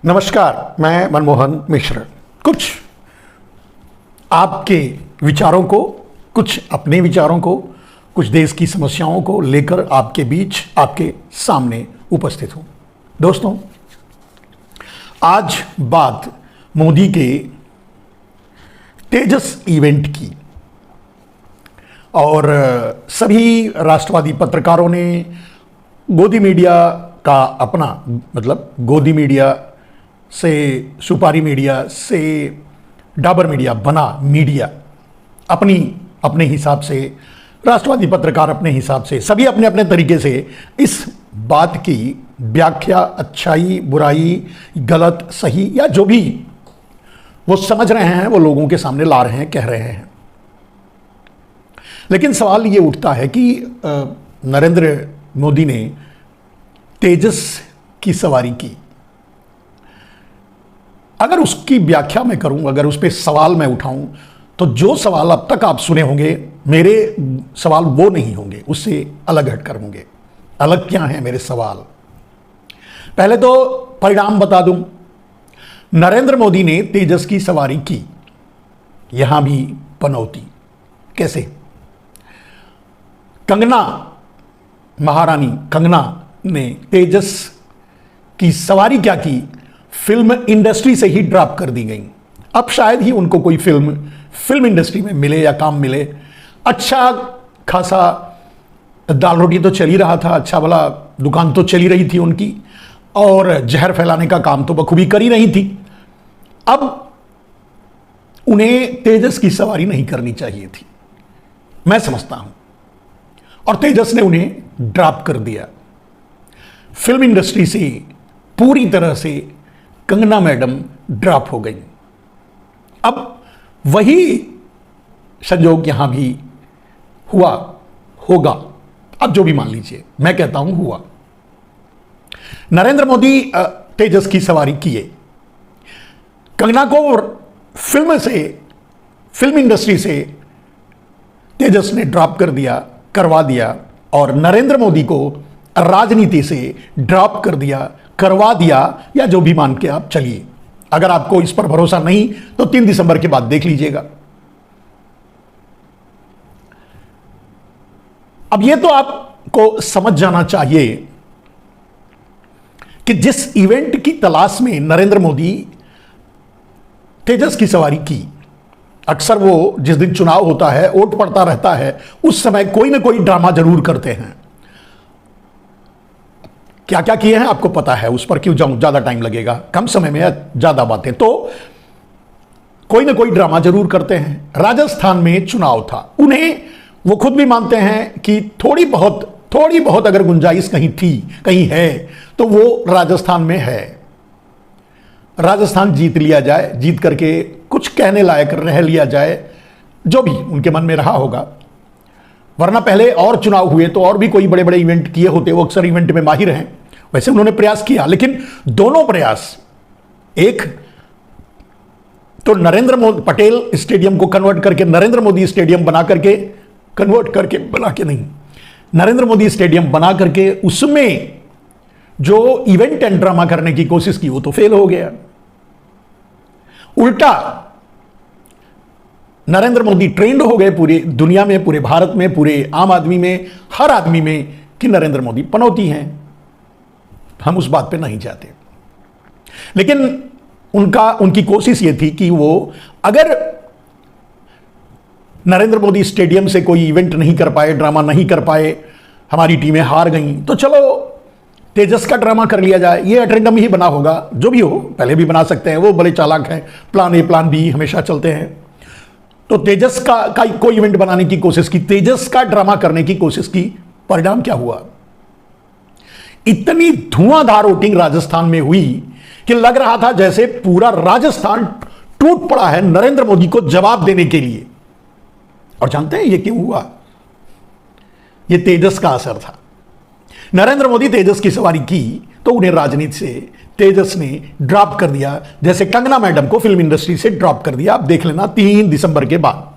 नमस्कार, मैं मनमोहन मिश्र। कुछ आपके विचारों को, कुछ अपने विचारों को, कुछ देश की समस्याओं को लेकर आपके बीच, आपके सामने उपस्थित हूं। दोस्तों, आज बात मोदी के तेजस इवेंट की और सभी राष्ट्रवादी पत्रकारों ने गोदी मीडिया का अपना गोदी मीडिया से सुपारी मीडिया से डाबर मीडिया बना मीडिया अपने हिसाब से, राष्ट्रवादी पत्रकार अपने हिसाब से, सभी अपने अपने तरीके से इस बात की व्याख्या, अच्छाई, बुराई, गलत, सही या जो भी वो समझ रहे हैं वो लोगों के सामने ला रहे हैं, कह रहे हैं। लेकिन सवाल ये उठता है कि नरेंद्र मोदी ने तेजस की सवारी की। अगर उसकी व्याख्या मैं करूं, अगर उस पर सवाल मैं उठाऊं, तो जो सवाल अब तक आप सुने होंगे, मेरे सवाल वो नहीं होंगे, उससे अलग हटकर होंगे। अलग क्या है मेरे सवाल? पहले तो परिणाम बता दूं। नरेंद्र मोदी ने तेजस की सवारी की, यहां भी पनौती। कैसे? कंगना, महारानी कंगना ने तेजस की सवारी क्या की? फिल्म इंडस्ट्री से ही ड्रॉप कर दी गई। अब शायद ही उनको कोई फिल्म इंडस्ट्री में मिले या काम मिले। अच्छा खासा दाल रोटी तो चल ही रहा था, अच्छा भला दुकान तो चली रही थी उनकी, और जहर फैलाने का काम तो बखूबी कर ही रही थी। अब उन्हें तेजस की सवारी नहीं करनी चाहिए थी, मैं समझता हूं, और तेजस ने उन्हें ड्रॉप कर दिया। फिल्म इंडस्ट्री से पूरी तरह से कंगना मैडम ड्रॉप हो गई। अब वही संयोग यहां भी हुआ होगा, अब जो भी मान लीजिए, मैं कहता हूं हुआ। नरेंद्र मोदी तेजस की सवारी किए, कंगना को फिल्म इंडस्ट्री से तेजस ने ड्रॉप करवा दिया, और नरेंद्र मोदी को राजनीति से ड्रॉप कर दिया, करवा दिया, या जो भी मान के आप चलिए। अगर आपको इस पर भरोसा नहीं तो 3 दिसंबर के बाद देख लीजिएगा। अब यह तो आपको समझ जाना चाहिए कि जिस इवेंट की तलाश में नरेंद्र मोदी तेजस की सवारी की, अक्सर वो जिस दिन चुनाव होता है, वोट पड़ता रहता है, उस समय कोई ना कोई ड्रामा जरूर करते हैं। क्या क्या किए हैं आपको पता है, उस पर क्यों जाऊं, ज्यादा टाइम लगेगा, कम समय में ज्यादा बातें। तो कोई ना कोई ड्रामा जरूर करते हैं। राजस्थान में चुनाव था, उन्हें वो खुद भी मानते हैं कि थोड़ी बहुत अगर गुंजाइश कहीं थी, कहीं है, तो वो राजस्थान में है। राजस्थान जीत लिया जाए, जीत करके कुछ कहने लायक रह लिया जाए, जो भी उनके मन में रहा होगा। वरना पहले और चुनाव हुए तो और भी कोई बड़े बड़े इवेंट किए होते, वो अक्सर इवेंट में माहिर हैं। वैसे उन्होंने प्रयास किया, लेकिन दोनों प्रयास, एक तो नरेंद्र मोदी पटेल स्टेडियम को कन्वर्ट करके नरेंद्र मोदी स्टेडियम नरेंद्र मोदी स्टेडियम बना करके उसमें जो इवेंट एंड ड्रामा करने की कोशिश की, वो तो फेल हो गया। उल्टा नरेंद्र मोदी ट्रेंड हो गए पूरी दुनिया में, पूरे भारत में, पूरे आम आदमी में, हर आदमी में, कि नरेंद्र मोदी पनौती हैं। हम उस बात पे नहीं जाते, लेकिन उनकी कोशिश ये थी कि वो अगर नरेंद्र मोदी स्टेडियम से कोई इवेंट नहीं कर पाए, ड्रामा नहीं कर पाए, हमारी टीमें हार गईं, तो चलो तेजस का ड्रामा कर लिया जाए। ये एटेंडम ही बना होगा, जो भी हो, पहले भी बना सकते हैं, वो बड़े चालाक हैं, प्लान ए प्लान बी हमेशा चलते हैं। तो तेजस का कोई इवेंट बनाने की कोशिश की, तेजस का ड्रामा करने की कोशिश की। परिणाम क्या हुआ? इतनी धुआंधार वोटिंग राजस्थान में हुई कि लग रहा था जैसे पूरा राजस्थान टूट पड़ा है नरेंद्र मोदी को जवाब देने के लिए। और जानते हैं ये क्यों हुआ? ये तेजस का असर था। नरेंद्र मोदी तेजस की सवारी की तो उन्हें राजनीति से तेजस ने ड्रॉप कर दिया, जैसे कंगना मैडम को फिल्म इंडस्ट्री से ड्रॉप कर दिया। आप देख लेना 3 दिसंबर के बाद।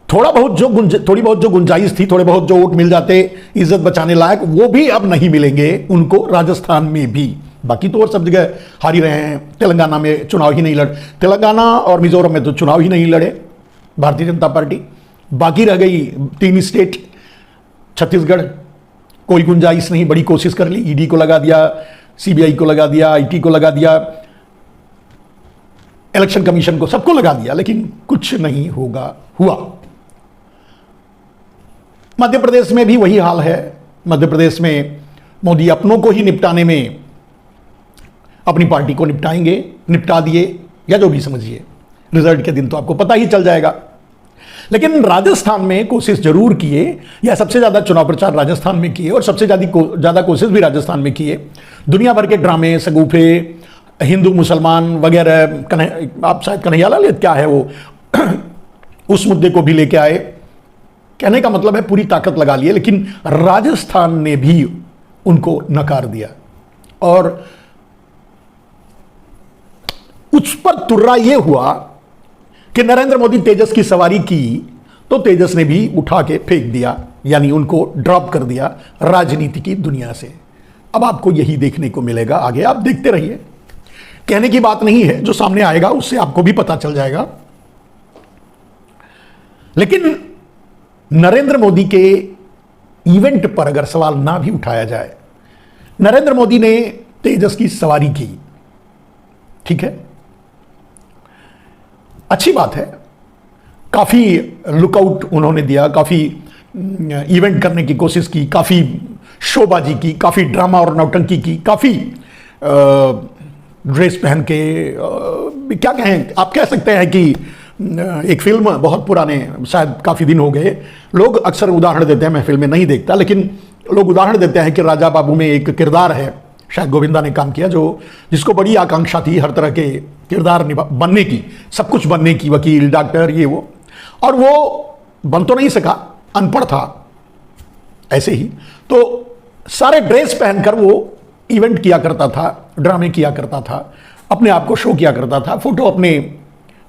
थोड़ी बहुत जो गुंजाइश थी, थोड़े बहुत जो वोट मिल जाते इज्जत बचाने लायक, वो भी अब नहीं मिलेंगे उनको राजस्थान में भी। बाकी तो और सब जगह हारी रहे हैं। तेलंगाना में चुनाव ही नहीं लड़े, तेलंगाना और मिजोरम में तो चुनाव ही नहीं लड़े भारतीय जनता पार्टी। बाकी रह गई 3 स्टेट, छत्तीसगढ़, कोई गुंजाइश नहीं, बड़ी कोशिश कर ली, ईडी को लगा दिया, सीबीआई को लगा दिया, आईटी को लगा दिया, इलेक्शन कमीशन को, सबको लगा दिया, लेकिन कुछ नहीं हुआ। मध्य प्रदेश में भी वही हाल है। मध्य प्रदेश में मोदी अपनों को ही निपटाने में अपनी पार्टी को निपटा दिए, या जो भी समझिए। रिजल्ट के दिन तो आपको पता ही चल जाएगा। लेकिन राजस्थान में कोशिश जरूर किए, या सबसे ज्यादा चुनाव प्रचार राजस्थान में किए, और सबसे ज्यादा कोशिश भी राजस्थान में किए। दुनिया भर के ड्रामे, सगुफे, हिंदू मुसलमान वगैरह, आप शायद कन्हैयालाल क्या है वो उस मुद्दे को भी लेके आए। कहने का मतलब है पूरी ताकत लगा लिए, लेकिन राजस्थान ने भी उनको नकार दिया। और उस पर तुर्रा यह हुआ कि नरेंद्र मोदी तेजस की सवारी की, तो तेजस ने भी उठा के फेंक दिया, यानी उनको ड्रॉप कर दिया राजनीति की दुनिया से। अब आपको यही देखने को मिलेगा आगे, आप देखते रहिए। कहने की बात नहीं है, जो सामने आएगा उससे आपको भी पता चल जाएगा। लेकिन नरेंद्र मोदी के इवेंट पर अगर सवाल ना भी उठाया जाए, नरेंद्र मोदी ने तेजस की सवारी की, ठीक है, अच्छी बात है। काफी लुकआउट उन्होंने दिया, काफी इवेंट करने की कोशिश की, काफी शोबाजी की, काफी ड्रामा और नौटंकी की, काफी ड्रेस पहन के, क्या कहें, आप कह सकते हैं कि एक फिल्म बहुत पुराने, शायद काफी दिन हो गए, लोग अक्सर उदाहरण देते हैं, मैं फिल्में नहीं देखता, लेकिन लोग उदाहरण देते हैं कि राजा बाबू में एक किरदार है, शायद गोविंदा ने काम किया, जिसको बड़ी आकांक्षा थी हर तरह के किरदार बनने की, सब कुछ बनने की, वकील, डॉक्टर, ये वो, और वो बन तो नहीं सका, अनपढ़ था ऐसे ही। तो सारे ड्रेस पहनकर वो इवेंट किया करता था, ड्रामे किया करता था, अपने आप को शो किया करता था, फोटो अपने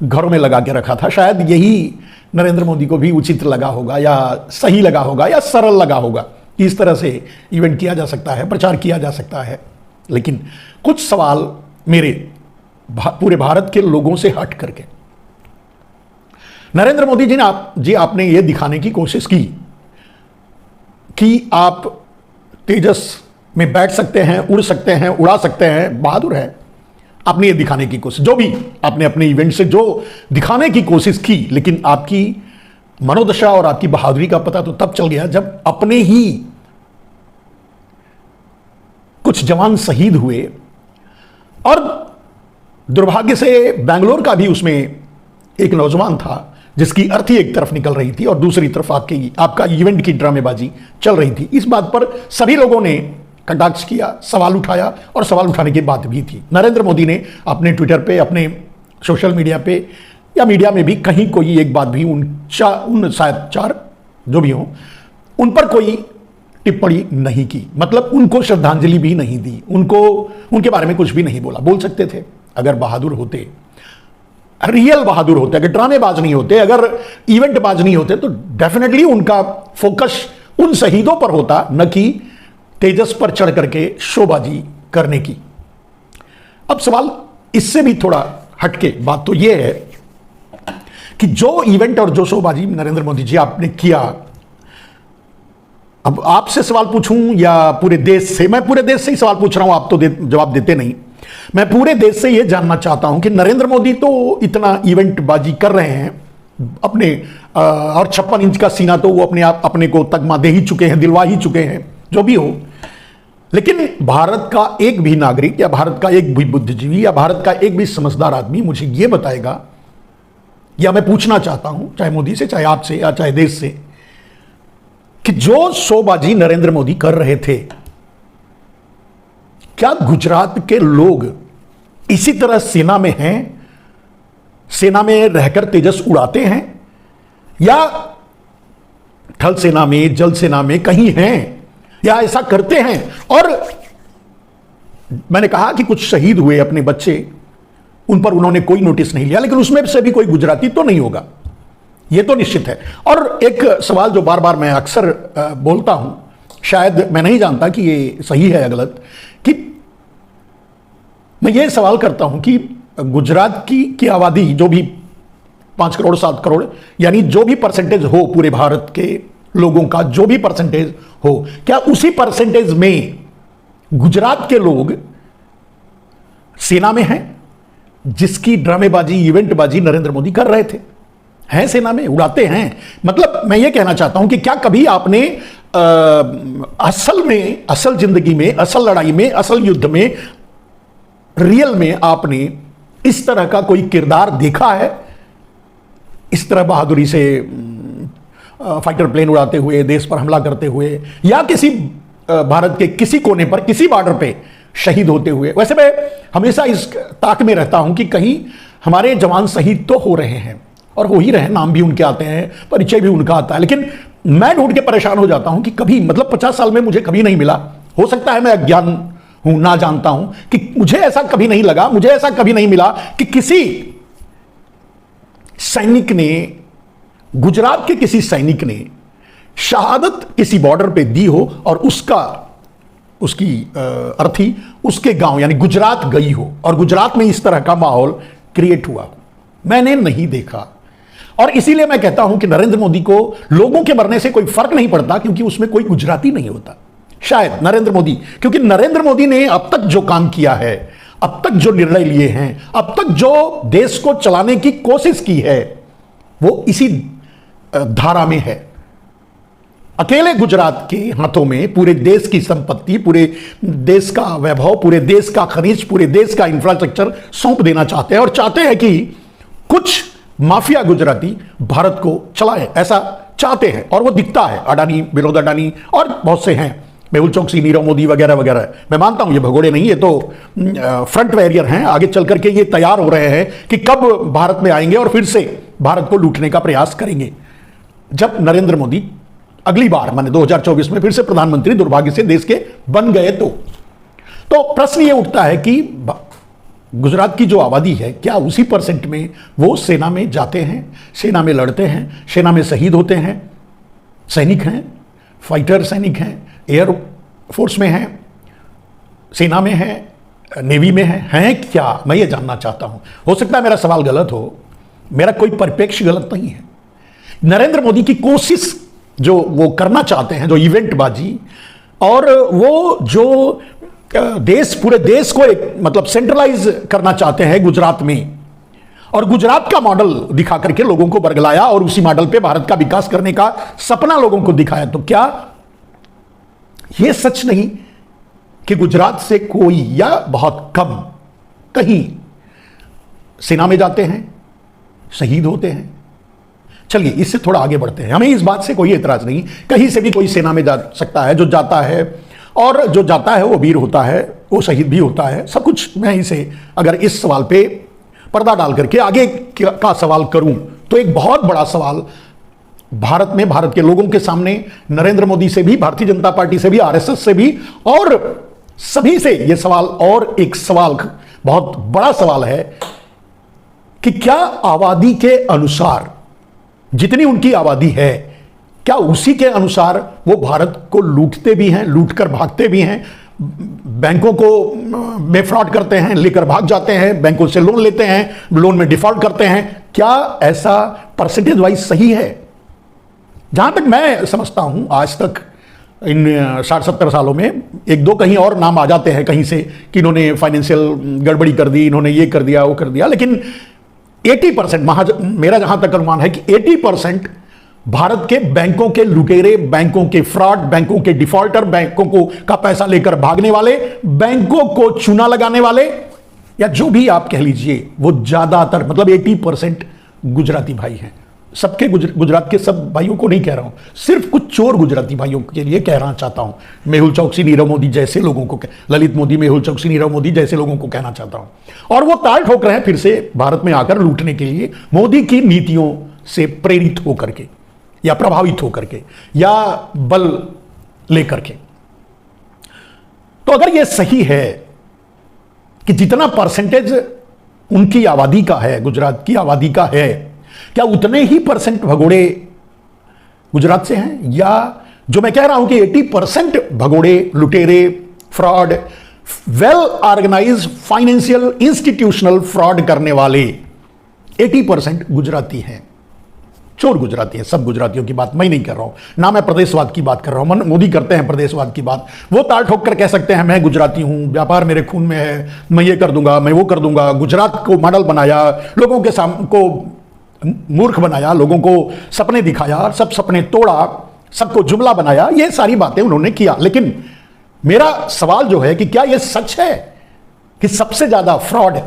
घरों में लगा के रखा था। शायद यही नरेंद्र मोदी को भी उचित लगा होगा, या सही लगा होगा, या सरल लगा होगा कि इस तरह से इवेंट किया जा सकता है, प्रचार किया जा सकता है। लेकिन कुछ सवाल मेरे पूरे भारत के लोगों से हट करके, नरेंद्र मोदी जी आपने ये दिखाने की कोशिश की कि आप तेजस में बैठ सकते हैं, उड़ सकते हैं, उड़ा सकते हैं, बहादुर है। आपने ये दिखाने की कोशिश, जो भी आपने अपने इवेंट से जो दिखाने की कोशिश की, लेकिन आपकी मनोदशा और आपकी बहादुरी का पता तो तब चल गया जब अपने ही कुछ जवान शहीद हुए। और दुर्भाग्य से बेंगलोर का भी उसमें एक नौजवान था जिसकी अर्थी एक तरफ निकल रही थी और दूसरी तरफ आपका इवेंट की ड्रामेबाजी चल रही थी। इस बात पर सभी लोगों ने कटाक्ष किया, सवाल उठाया, और सवाल उठाने की बात भी थी। नरेंद्र मोदी ने अपने ट्विटर पे, अपने सोशल मीडिया पे, या मीडिया में भी कहीं कोई एक बात भी उन शायद 4 जो भी हो, उन पर कोई टिप्पणी नहीं की, मतलब उनको श्रद्धांजलि भी नहीं दी, उनके बारे में कुछ भी नहीं बोला। बोल सकते थे, अगर बहादुर होते, रियल बहादुर होते, अगर ड्रामेबाज नहीं होते, अगर इवेंट बाज नहीं होते, तो डेफिनेटली उनका फोकस उन शहीदों पर होता, न कि तेजस पर चढ़ करके शोबाजी करने की। अब सवाल इससे भी थोड़ा हटके बात तो यह है कि जो इवेंट और जो शोबाजी नरेंद्र मोदी जी आपने किया, अब आपसे सवाल पूछूं या पूरे देश से? मैं पूरे देश से ही सवाल पूछ रहा हूं, आप तो जवाब देते नहीं। मैं पूरे देश से यह जानना चाहता हूं कि नरेंद्र मोदी तो इतना इवेंट बाजी कर रहे हैं अपने, और 56 इंच का सीना तो वो अपने को तगमा दे ही चुके हैं, दिलवा ही चुके हैं, जो भी हो। लेकिन भारत का एक भी नागरिक, या भारत का एक भी बुद्धिजीवी, या भारत का एक भी समझदार आदमी मुझे यह बताएगा, या मैं पूछना चाहता हूं, चाहे मोदी से, चाहे आपसे, या चाहे देश से, कि जो शोबाजी नरेंद्र मोदी कर रहे थे, क्या गुजरात के लोग इसी तरह सेना में हैं, सेना में रहकर तेजस उड़ाते हैं, या थल सेना में, जल सेना में कहीं हैं, या ऐसा करते हैं? और मैंने कहा कि कुछ शहीद हुए अपने बच्चे, उन पर उन्होंने कोई नोटिस नहीं लिया, लेकिन उसमें से भी कोई गुजराती तो नहीं होगा। ये तो निश्चित है। और एक सवाल जो बार बार मैं अक्सर बोलता हूं, शायद मैं नहीं जानता कि ये सही है या गलत, कि मैं ये सवाल करता हूं कि गुजरात की आबादी जो भी 5 करोड़ 7 करोड़, यानी जो भी परसेंटेज हो पूरे भारत के लोगों का, जो भी परसेंटेज हो, क्या उसी परसेंटेज में गुजरात के लोग सेना में हैं, जिसकी ड्रामेबाजी, इवेंटबाजी नरेंद्र मोदी कर रहे थे? हैं सेना में, उड़ाते हैं। मतलब मैं ये कहना चाहता हूं कि क्या कभी आपने असल जिंदगी में, असल लड़ाई में, असल युद्ध में, रियल में आपने इस तरह का कोई किरदार देखा है? इस तरह बहादुरी से फाइटर प्लेन उड़ाते हुए, देश पर हमला करते हुए, या किसी भारत के किसी कोने पर, किसी बॉर्डर पे शहीद होते हुए? वैसे मैं हमेशा इस ताक में रहता हूं कि कहीं हमारे जवान शहीद तो हो रहे हैं, और हो ही रहे हैं, नाम भी उनके आते हैं, परिचय भी उनका आता है, लेकिन मैं ढूंढ के परेशान हो जाता हूं कि कभी, मतलब 50 साल में मुझे कभी नहीं मिला। हो सकता है मैं अज्ञान हूं, ना जानता हूं, कि मुझे ऐसा कभी नहीं लगा, मुझे ऐसा कभी नहीं मिला कि किसी सैनिक ने, गुजरात के किसी सैनिक ने शहादत किसी बॉर्डर पे दी हो और उसकी अर्थी उसके गांव यानी गुजरात गई हो, और गुजरात में इस तरह का माहौल क्रिएट हुआ। मैंने नहीं देखा। और इसीलिए मैं कहता हूं कि नरेंद्र मोदी को लोगों के मरने से कोई फर्क नहीं पड़ता, क्योंकि उसमें कोई गुजराती नहीं होता। शायद नरेंद्र मोदी, क्योंकि नरेंद्र मोदी ने अब तक जो काम किया है, अब तक जो निर्णय लिए हैं, अब तक जो देश को चलाने की कोशिश की है, वो इसी धारा में है। अकेले गुजरात के हाथों में पूरे देश की संपत्ति, पूरे देश का वैभव, पूरे देश का खनिज, पूरे देश का इंफ्रास्ट्रक्चर सौंप देना चाहते हैं, और चाहते हैं कि कुछ माफिया गुजराती भारत को चलाए, ऐसा चाहते हैं। और वो दिखता है, अडानी, विनोद अडानी और बहुत से हैं, मेहुल चोकसी, नीरव मोदी वगैरह वगैरह। मैं मानता हूं ये भगोड़े नहीं, ये तो फ्रंट वॉरियर हैं। आगे चल करके ये तैयार हो रहे हैं कि कब भारत में आएंगे और फिर से भारत को लूटने का प्रयास करेंगे। जब नरेंद्र मोदी अगली बार, माने 2024 में फिर से प्रधानमंत्री दुर्भाग्य से देश के बन गए तो प्रश्न ये उठता है कि गुजरात की जो आबादी है, क्या उसी परसेंट में वो सेना में जाते हैं, सेना में लड़ते हैं, सेना में शहीद होते हैं, सैनिक हैं, फाइटर सैनिक हैं, एयर फोर्स में हैं, सेना में हैं, नेवी में हैं क्या? मैं ये जानना चाहता हूं। हो सकता है मेरा सवाल गलत हो, मेरा कोई परिप्रेक्ष्य गलत नहीं है। नरेंद्र मोदी की कोशिश जो वो करना चाहते हैं, जो इवेंटबाजी, और वो जो पूरे देश को एक मतलब सेंट्रलाइज करना चाहते हैं गुजरात में, और गुजरात का मॉडल दिखा करके लोगों को बरगलाया, और उसी मॉडल पे भारत का विकास करने का सपना लोगों को दिखाया। तो क्या यह सच नहीं कि गुजरात से कोई या बहुत कम कहीं सेना में जाते हैं, शहीद होते हैं? चलिए इससे थोड़ा आगे बढ़ते हैं। हमें इस बात से कोई एतराज नहीं, कहीं से भी कोई सेना में जा सकता है, जो जाता है, और जो जाता है वो वीर होता है, वो शहीद भी होता है, सब कुछ। मैं इसे अगर इस सवाल पे पर्दा डाल करके आगे का सवाल करूं तो एक बहुत बड़ा सवाल भारत में, भारत के लोगों के सामने, नरेंद्र मोदी से भी, भारतीय जनता पार्टी से भी, आरएसएस से भी, और सभी से यह सवाल, और एक सवाल, बहुत बड़ा सवाल है कि क्या आबादी के अनुसार, जितनी उनकी आबादी है, क्या उसी के अनुसार वो भारत को लूटते भी हैं, लूटकर भागते भी हैं, बैंकों को में फ्रॉड करते हैं, लेकर भाग जाते हैं, बैंकों से लोन लेते हैं, लोन में डिफॉल्ट करते हैं? क्या ऐसा परसेंटेज वाइज सही है? जहां तक मैं समझता हूं, आज तक इन 60-70 सालों में एक दो कहीं और नाम आ जाते हैं कहीं से कि इन्होंने फाइनेंशियल गड़बड़ी कर दी, इन्होंने ये कर दिया, वो कर दिया, लेकिन 80%, मेरा जहां तक अनुमान है कि 80% भारत के बैंकों के लुटेरे, बैंकों के फ्रॉड, बैंकों के डिफॉल्टर, बैंकों को का पैसा लेकर भागने वाले, बैंकों को चूना लगाने वाले, या जो भी आप कह लीजिए, वो ज्यादातर मतलब 80% गुजराती भाई हैं। सबके गुजरात के सब भाइयों को नहीं कह रहा हूं, सिर्फ कुछ चोर गुजराती भाइयों के लिए कहना चाहता हूं। मेहुल चोकसी, नीरव मोदी जैसे लोगों को, ललित मोदी, मेहुल चोकसी, नीरव मोदी जैसे लोगों को कहना चाहता हूं। और वो ताल ठोक रहे हैं फिर से भारत में आकर लूटने के लिए, मोदी की नीतियों से प्रेरित होकर के, या प्रभावित होकर के, या बल लेकर के। तो अगर यह सही है कि जितना परसेंटेज उनकी आबादी का है, गुजरात की आबादी का है, क्या उतने ही परसेंट भगोड़े गुजरात से हैं, या जो मैं कह रहा हूं कि 80% भगोड़े, लुटेरे, fraud, well organised financial institutional fraud करने वाले 80% गुजराती हैं, चोर गुजराती हैं। सब गुजरातियों की बात मैं नहीं कर रहा हूं, ना मैं प्रदेशवाद की बात कर रहा हूं। मोदी करते हैं प्रदेशवाद की बात, वो ताल ठोक कर कह सकते हैं मैं गुजराती हूं, व्यापार मेरे खून में है, मैं ये कर दूंगा, मैं वो कर दूंगा। गुजरात को मॉडल बनाया, लोगों के सामने को मूर्ख बनाया, लोगों को सपने दिखाया, सब सपने तोड़ा, सबको जुमला बनाया, ये सारी बातें उन्होंने किया। लेकिन मेरा सवाल जो है कि क्या यह सच है कि सबसे ज्यादा फ्रॉड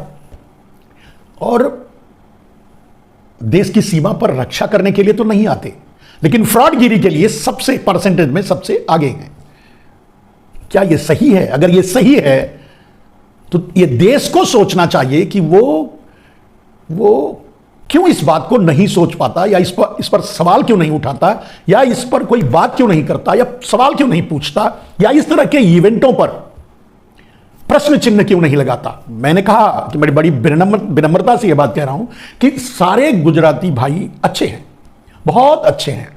और देश की सीमा पर रक्षा करने के लिए तो नहीं आते, लेकिन फ्रॉडगिरी के लिए सबसे परसेंटेज में सबसे आगे हैं? क्या यह सही है? अगर यह सही है तो यह देश को सोचना चाहिए कि वो क्यों इस बात को नहीं सोच पाता, या इस पर सवाल क्यों नहीं उठाता, या इस पर कोई बात क्यों नहीं करता, या सवाल क्यों नहीं पूछता, या इस तरह के इवेंटों पर प्रश्न चिन्ह क्यों नहीं लगाता। मैंने कहा कि मैं बड़ी विनम्रता से यह बात कह रहा हूं कि सारे गुजराती भाई अच्छे हैं, बहुत अच्छे हैं,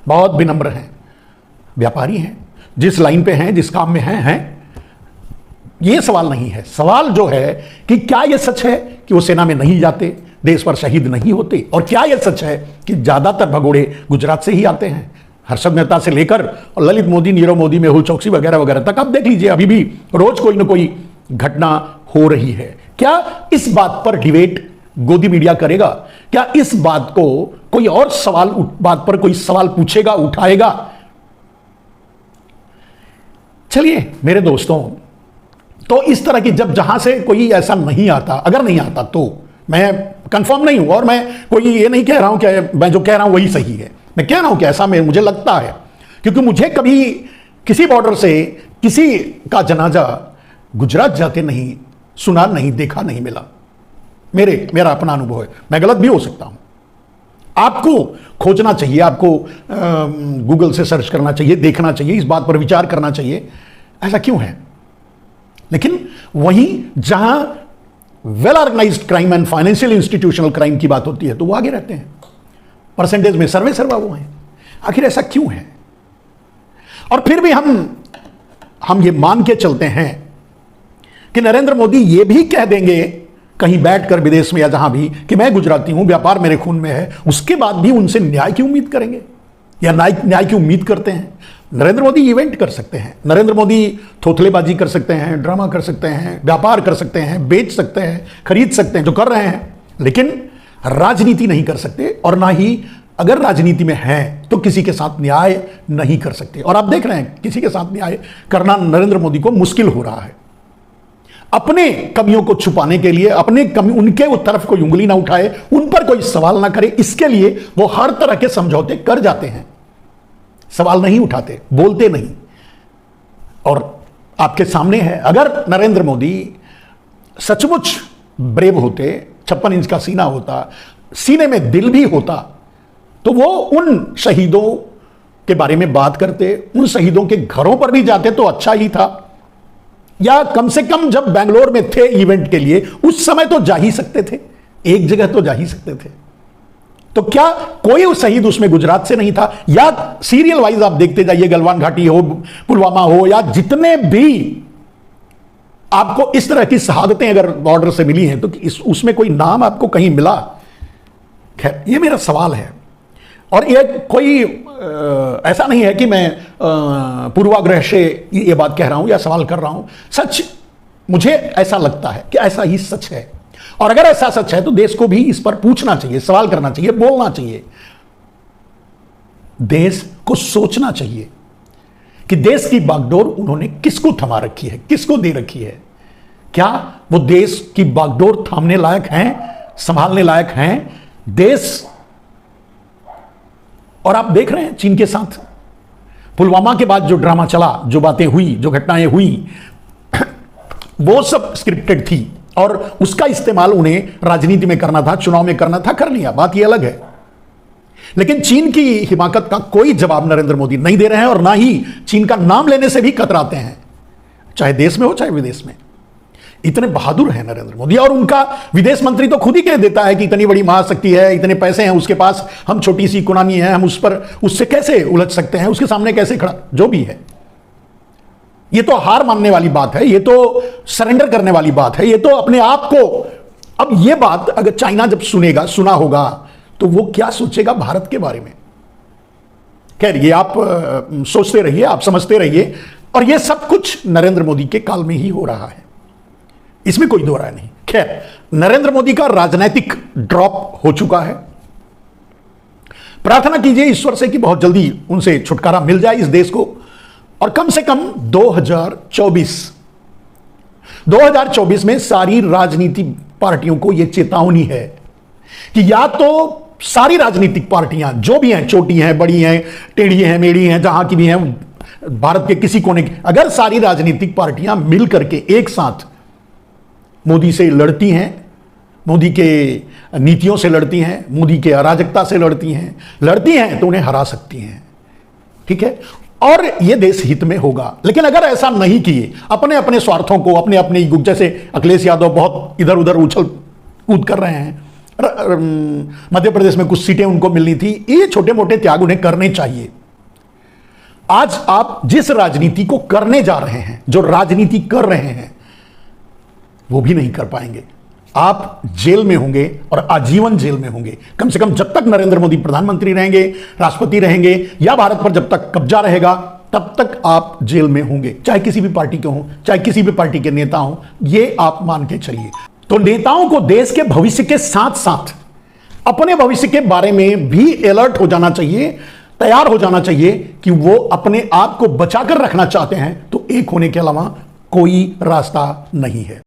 बहुत विनम्र हैं, व्यापारी हैं, जिस लाइन पे हैं, जिस काम में हैं। यह सवाल नहीं है। सवाल जो है कि क्या यह सच है कि वो सेना में नहीं जाते, देश पर शहीद नहीं होते, और क्या यह सच है कि ज्यादातर भगोड़े गुजरात से ही आते हैं। हर्षद मेहता से लेकर और ललित मोदी, नीरव मोदी, मेहुल चौकसी वगैरह वगैरह तक आप देख लीजिए, अभी भी रोज कोई ना कोई घटना हो रही है। क्या इस बात पर डिबेट गोदी मीडिया करेगा? क्या इस बात को कोई और बात पर कोई सवाल पूछेगा, उठाएगा? चलिए मेरे दोस्तों, तो इस तरह की जहां से कोई ऐसा नहीं आता, अगर नहीं आता तो मैं कंफर्म नहीं हूं, और मैं कोई ये नहीं कह रहा हूं कि मैं जो कह रहा हूं वही सही है। मैं कह रहा हूं कि ऐसा मुझे लगता है, क्योंकि मुझे कभी किसी बॉर्डर से किसी का जनाजा गुजरात जाते नहीं सुना, नहीं देखा, नहीं मिला। मेरा अपना अनुभव है, मैं गलत भी हो सकता हूं। आपको खोजना चाहिए, आपको गूगल से सर्च करना चाहिए, देखना चाहिए, इस बात पर विचार करना चाहिए ऐसा क्यों है। लेकिन वहीं जहां well organised crime and financial institutional crime की बात होती है तो वो आगे रहते हैं, परसेंटेज में सर्वा वो हैं। आखिर ऐसा क्यों है? और फिर भी हम ये मान के चलते हैं कि नरेंद्र मोदी ये भी कह देंगे कहीं बैठकर विदेश में या जहां भी कि मैं गुजराती हूं, व्यापार मेरे खून में है, उसके बाद भी उनसे न्याय की उम्मीद करेंगे, या न्याय की उम्मीद करते हैं। नरेंद्र मोदी इवेंट कर सकते हैं, नरेंद्र मोदी थोथलेबाजी कर सकते हैं, ड्रामा कर सकते हैं, व्यापार कर सकते हैं, बेच सकते हैं, खरीद सकते हैं, जो कर रहे हैं, लेकिन राजनीति नहीं कर सकते, और ना ही अगर राजनीति में हैं तो किसी के साथ न्याय नहीं कर सकते। और आप देख रहे हैं किसी के साथ न्याय करना नरेंद्र मोदी को मुश्किल हो रहा है। अपने कमियों को छुपाने के लिए, उनके तरफ कोई उंगली ना उठाए, उन पर कोई सवाल ना करे, इसके लिए वो हर तरह के समझौते कर जाते हैं, सवाल नहीं उठाते, बोलते नहीं। और आपके सामने है, अगर नरेंद्र मोदी सचमुच ब्रेव होते, 56 इंच का सीना होता, सीने में दिल भी होता, तो वो उन शहीदों के बारे में बात करते, उन शहीदों के घरों पर भी जाते तो अच्छा ही था, या कम से कम जब बेंगलोर में थे इवेंट के लिए उस समय तो जा ही सकते थे, एक जगह तो जा ही सकते थे। तो क्या कोई शहीद उसमें गुजरात से नहीं था? या सीरियल वाइज आप देखते जाइए, गलवान घाटी हो, पुलवामा हो, या जितने भी आपको इस तरह की शहादतें अगर बॉर्डर से मिली हैं तो उसमें कोई नाम आपको कहीं मिला? खैर, ये मेरा सवाल है। और ये कोई ऐसा नहीं है कि मैं पूर्वाग्रह से ये बात कह रहा हूं या सवाल कर रहा हूं। सच मुझे ऐसा लगता है कि ऐसा ही सच है, और अगर ऐसा सच है तो देश को भी इस पर पूछना चाहिए, सवाल करना चाहिए, बोलना चाहिए। देश को सोचना चाहिए कि देश की बागडोर उन्होंने किसको थमा रखी है, किसको दे रखी है। क्या वो देश की बागडोर थामने लायक हैं, संभालने लायक हैं देश? और आप देख रहे हैं चीन के साथ पुलवामा के बाद जो ड्रामा चला, जो बातें हुई, जो घटनाएं हुई, वो सब स्क्रिप्टेड थी, और उसका इस्तेमाल उन्हें राजनीति में करना था, चुनाव में करना था, कर लिया, बात ये अलग है। लेकिन चीन की हिमाकत का कोई जवाब नरेंद्र मोदी नहीं दे रहे हैं, और ना ही चीन का नाम लेने से भी कतराते हैं, चाहे देश में हो चाहे विदेश में। इतने बहादुर हैं नरेंद्र मोदी, और उनका विदेश मंत्री तो खुद ही कह देता है कि इतनी बड़ी महाशक्ति है, इतने पैसे हैं उसके पास, हम छोटी सी इकोनॉमी है, हम उससे कैसे उलझ सकते हैं, उसके सामने कैसे खड़ा, जो भी है। ये तो हार मानने वाली बात है, ये तो सरेंडर करने वाली बात है, ये तो अपने आप को। अब ये बात अगर चाइना जब सुना होगा तो वो क्या सोचेगा भारत के बारे में। खैर, ये आप सोचते रहिए, आप समझते रहिए, और ये सब कुछ नरेंद्र मोदी के काल में ही हो रहा है, इसमें कोई दो राय नहीं। खैर, नरेंद्र मोदी का राजनीतिक ड्रॉप हो चुका है। प्रार्थना कीजिए ईश्वर से कि बहुत जल्दी उनसे छुटकारा मिल जाए इस देश को, और कम से कम 2024 में सारी राजनीति पार्टियों को यह चेतावनी है कि या तो सारी राजनीतिक पार्टियां जो भी हैं, छोटी हैं, बड़ी हैं, टेढ़ी हैं, मेढ़ी हैं, जहां की भी हैं, भारत के किसी कोने की, अगर सारी राजनीतिक पार्टियां मिल करके एक साथ मोदी से लड़ती हैं, मोदी के नीतियों से लड़ती हैं, मोदी के अराजकता से लड़ती हैं तो उन्हें हरा सकती हैं। ठीक है, और यह देश हित में होगा। लेकिन अगर ऐसा नहीं किए, अपने अपने स्वार्थों को, अपने अपने, जैसे अखिलेश यादव बहुत इधर उधर उछल कूद कर रहे हैं, मध्य प्रदेश में कुछ सीटें उनको मिलनी थी, ये छोटे मोटे त्याग उन्हें करने चाहिए। आज आप जिस राजनीति को करने जा रहे हैं, जो राजनीति कर रहे हैं, वो भी नहीं कर पाएंगे। आप जेल में होंगे और आजीवन जेल में होंगे, कम से कम जब तक नरेंद्र मोदी प्रधानमंत्री रहेंगे, राष्ट्रपति रहेंगे, या भारत पर जब तक कब्जा रहेगा, तब तक आप जेल में होंगे, चाहे किसी भी पार्टी के हों, चाहे किसी भी पार्टी के नेता हों, ये आप मान के चलिए। तो नेताओं को देश के भविष्य के साथ साथ अपने भविष्य के बारे में भी अलर्ट हो जाना चाहिए, तैयार हो जाना चाहिए कि वो अपने आप को बचाकर रखना चाहते हैं तो एक होने के अलावा कोई रास्ता नहीं है।